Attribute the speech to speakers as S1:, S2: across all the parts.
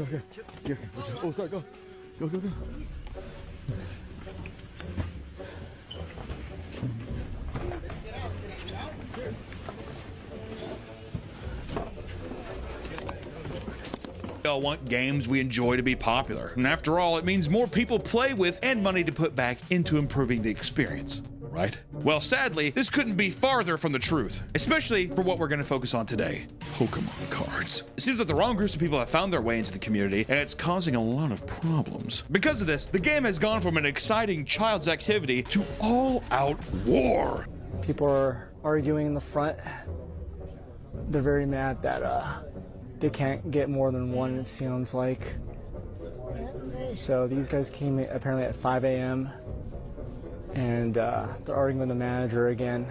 S1: Okay. Yeah. Oh, sorry. Go. Go. Go. Go.
S2: We all want games we enjoy to be popular, and after all, it means more people play with and money to put back into improving the experience, right? Well, sadly, this couldn't be farther from the truth, especially for what we're going to focus on today: Pokemon cards. It seems like the wrong groups of people have found their way into the community, and it's causing a lot of problems. Because of this, the game has gone from an exciting child's activity to all-out war.
S3: People are arguing in the front. They're very mad that they can't get more than one, it sounds like. So these guys came apparently at 5 a.m. and they're arguing with the manager again.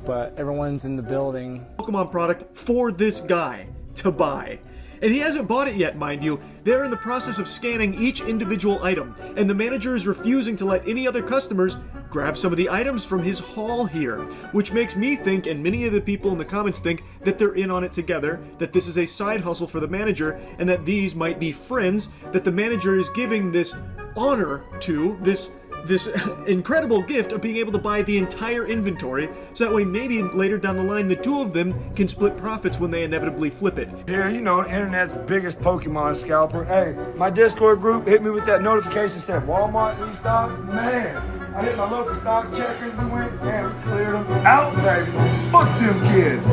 S3: But everyone's in the building.
S4: Pokemon product for this guy to buy. And he hasn't bought it yet, mind you. They're in the process of scanning each individual item, and the manager is refusing to let any other customers grab some of the items from his haul here, which makes me think, and many of the people in the comments think, that they're in on it together, that this is a side hustle for the manager, and that these might be friends that the manager is giving this honor to, this incredible gift of being able to buy the entire inventory, so that way maybe later down the line the two of them can split profits when they inevitably flip it.
S5: Yeah, you know, the internet's biggest Pokemon scalper. Hey, my Discord group hit me with that notification, said Walmart restock. Man, I hit my local stock checkers, we went and we cleared them out, baby. Fuck them kids.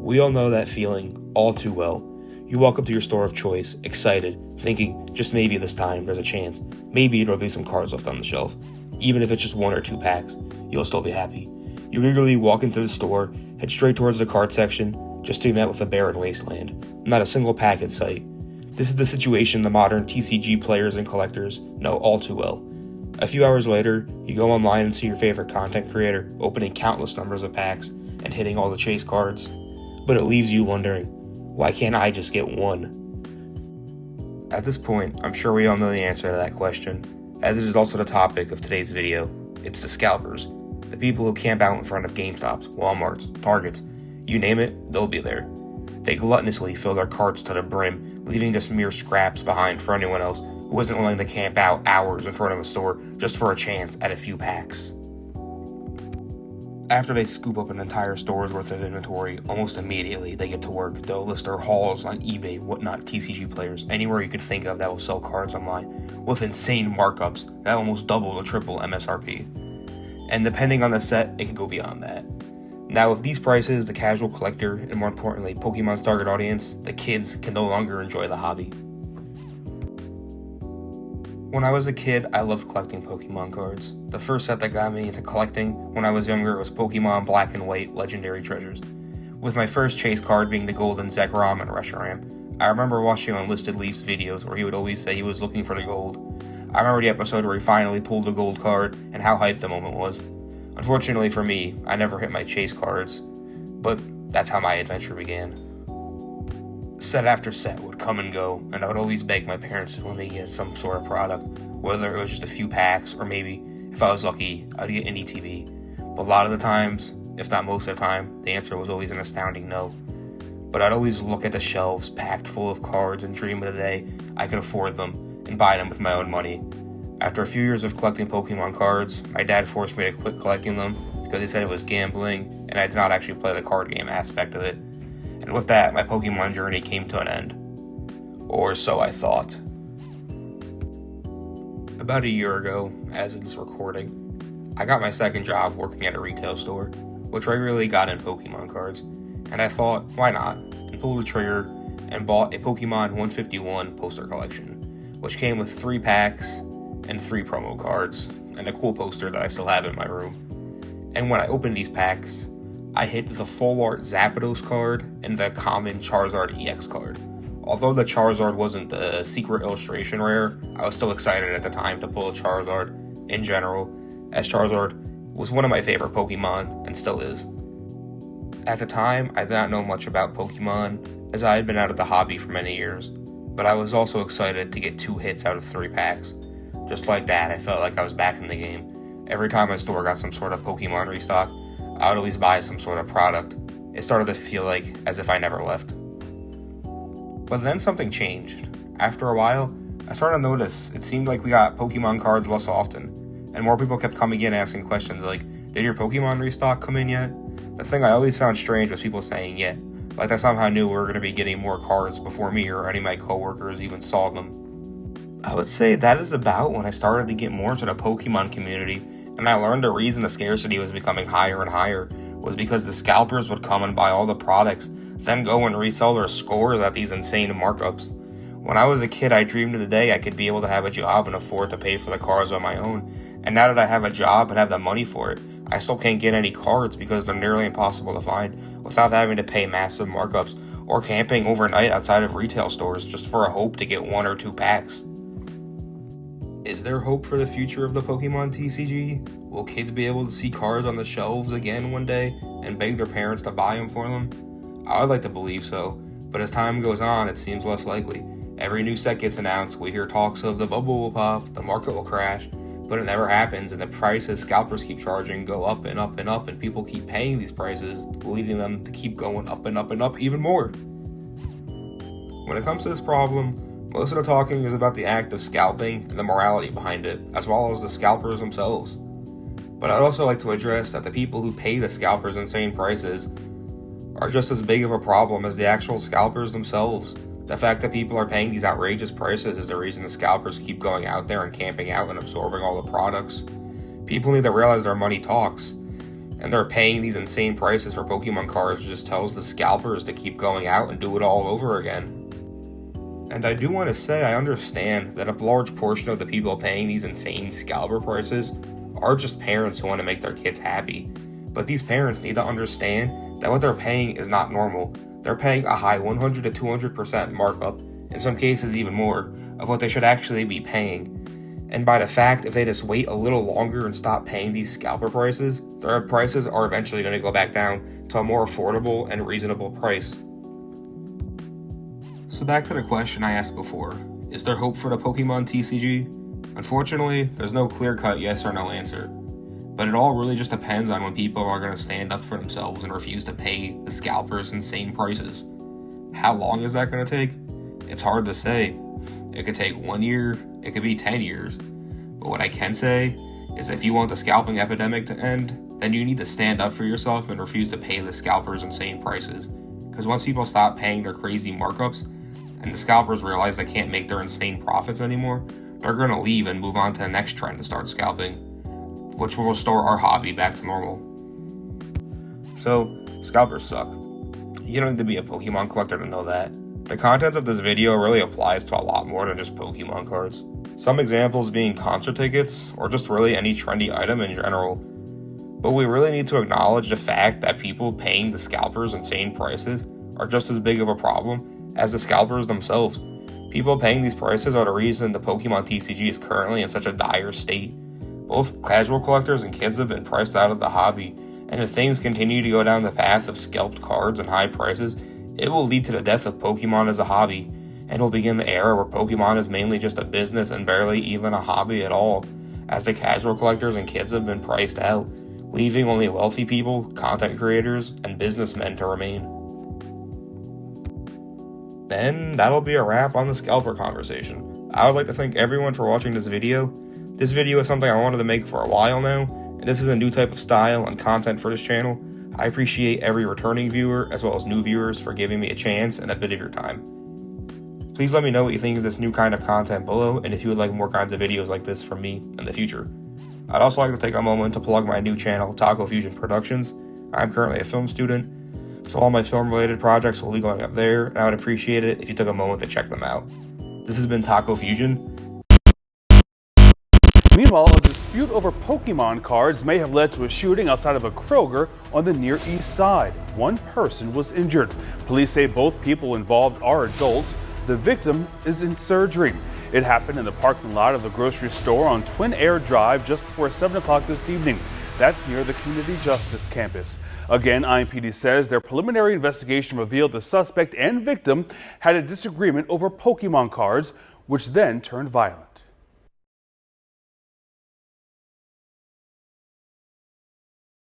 S6: We all know that feeling all too well. You walk up to your store of choice, excited, thinking just maybe this time there's a chance. Maybe there'll be some cards left on the shelf. Even if it's just 1 or 2 packs, you'll still be happy. You eagerly walk into the store, head straight towards the card section, just to be met with a barren wasteland. Not a single pack in sight. This is the situation the modern TCG players and collectors know all too well. A few hours later, you go online and see your favorite content creator opening countless numbers of packs and hitting all the chase cards. But it leaves you wondering, why can't I just get one? At this point, I'm sure we all know the answer to that question, as it is also the topic of today's video. It's the scalpers, the people who camp out in front of GameStops, Walmarts, Targets, you name it, they'll be there. They gluttonously fill their carts to the brim, leaving just mere scraps behind for anyone else who isn't willing to camp out hours in front of a store just for a chance at a few packs. After they scoop up an entire store's worth of inventory, almost immediately they get to work. They'll list their hauls on eBay, whatnot, TCG players, anywhere you could think of that will sell cards online, with insane markups that almost double or triple MSRP. And depending on the set, it could go beyond that. Now with these prices, the casual collector, and more importantly, Pokemon's target audience, the kids, can no longer enjoy the hobby. When I was a kid, I loved collecting Pokemon cards. The first set that got me into collecting when I was younger was Pokemon Black and White Legendary Treasures, with my first chase card being the Golden Zekrom and Reshiram. I remember watching Unlisted Leaf's videos where he would always say he was looking for the gold. I remember the episode where he finally pulled the gold card and how hyped the moment was. Unfortunately for me, I never hit my chase cards, but that's how my adventure began. Set after set would come and go, and I would always beg my parents to let me get some sort of product, whether it was just a few packs, or maybe, if I was lucky, I'd get Indie TV. But a lot of the times, if not most of the time, the answer was always an astounding no. But I'd always look at the shelves packed full of cards and dream of the day I could afford them and buy them with my own money. After a few years of collecting Pokemon cards, my dad forced me to quit collecting them because he said it was gambling and I did not actually play the card game aspect of it. And with that, my Pokemon journey came to an end. Or so I thought. About a year ago, as of this recording, I got my second job working at a retail store, which regularly got in Pokemon cards, and I thought, why not, and pulled the trigger and bought a Pokemon 151 poster collection, which came with 3 packs and 3 promo cards, and a cool poster that I still have in my room. And when I opened these packs, I hit the full art Zapdos card and the common Charizard EX card. Although the Charizard wasn't the secret illustration rare, I was still excited at the time to pull a Charizard in general, as Charizard was one of my favorite Pokemon and still is. At the time, I did not know much about Pokemon, as I had been out of the hobby for many years, but I was also excited to get 2 hits out of 3 packs. Just like that, I felt like I was back in the game. Every time my store got some sort of Pokemon restock, I would always buy some sort of product. It started to feel like as if I never left. But then something changed. After a while, I started to notice it seemed like we got Pokemon cards less often, and more people kept coming in asking questions like, did your Pokemon restock come in yet? The thing I always found strange was people saying yeah, like I somehow knew we were going to be getting more cards before me or any of my coworkers even saw them. I would say that is about when I started to get more into the Pokemon community, and I learned the reason the scarcity was becoming higher and higher was because the scalpers would come and buy all the products, then go and resell their scores at these insane markups. When I was a kid, I dreamed of the day I could be able to have a job and afford to pay for the cards on my own, and now that I have a job and have the money for it, I still can't get any cards because they're nearly impossible to find without having to pay massive markups or camping overnight outside of retail stores just for a hope to get 1 or 2 packs. Is there hope for the future of the Pokemon TCG? Will kids be able to see cards on the shelves again one day and beg their parents to buy them for them? I would like to believe so, but as time goes on, it seems less likely. Every new set gets announced, we hear talks of the bubble will pop, the market will crash, but it never happens, and the prices scalpers keep charging go up and up and up, and people keep paying these prices, leading them to keep going up and up and up even more. When it comes to this problem, most of the talking is about the act of scalping and the morality behind it, as well as the scalpers themselves. But I'd also like to address that the people who pay the scalpers insane prices are just as big of a problem as the actual scalpers themselves. The fact that people are paying these outrageous prices is the reason the scalpers keep going out there and camping out and absorbing all the products. People need to realize their money talks, and they're paying these insane prices for Pokemon cards just tells the scalpers to keep going out and do it all over again. And I do want to say I understand that a large portion of the people paying these insane scalper prices are just parents who want to make their kids happy. But these parents need to understand that what they're paying is not normal. They're paying a high 100 to 200% markup, in some cases even more, of what they should actually be paying. And by the fact, if they just wait a little longer and stop paying these scalper prices, their prices are eventually going to go back down to a more affordable and reasonable price. So back to the question I asked before, is there hope for the Pokemon TCG? Unfortunately, there's no clear-cut yes or no answer. But it all really just depends on when people are going to stand up for themselves and refuse to pay the scalpers insane prices. How long is that going to take? It's hard to say. It could take 1 year, it could be 10 years. But what I can say is if you want the scalping epidemic to end, then you need to stand up for yourself and refuse to pay the scalpers insane prices. Because once people stop paying their crazy markups, and the scalpers realize they can't make their insane profits anymore, they're going to leave and move on to the next trend to start scalping, which will restore our hobby back to normal. So, scalpers suck. You don't need to be a Pokemon collector to know that. The contents of this video really applies to a lot more than just Pokemon cards. Some examples being concert tickets, or just really any trendy item in general. But we really need to acknowledge the fact that people paying the scalpers insane prices are just as big of a problem as the scalpers themselves. People paying these prices are the reason the Pokemon TCG is currently in such a dire state. Both casual collectors and kids have been priced out of the hobby, and if things continue to go down the path of scalped cards and high prices, it will lead to the death of Pokemon as a hobby, and will begin the era where Pokemon is mainly just a business and barely even a hobby at all, as the casual collectors and kids have been priced out, leaving only wealthy people, content creators, and businessmen to remain. And that'll be a wrap on the scalper conversation. I would like to thank everyone for watching this video. This video is something I wanted to make for a while now, and this is a new type of style and content for this channel. I appreciate every returning viewer as well as new viewers for giving me a chance and a bit of your time. Please let me know what you think of this new kind of content below, and if you would like more kinds of videos like this from me in the future. I'd also like to take a moment to plug my new channel, Taco Fusion Productions. I'm currently a film student, so all my film-related projects will be going up there, and I would appreciate it if you took a moment to check them out. This has been Taco Fusion.
S7: Meanwhile, a dispute over Pokemon cards may have led to a shooting outside of a Kroger on the Near East Side. One person was injured. Police say both people involved are adults. The victim is in surgery. It happened in the parking lot of the grocery store on Twin Air Drive just before 7 o'clock this evening. That's near the Community Justice Campus. Again, IMPD says their preliminary investigation revealed the suspect and victim had a disagreement over Pokemon cards, which then turned violent.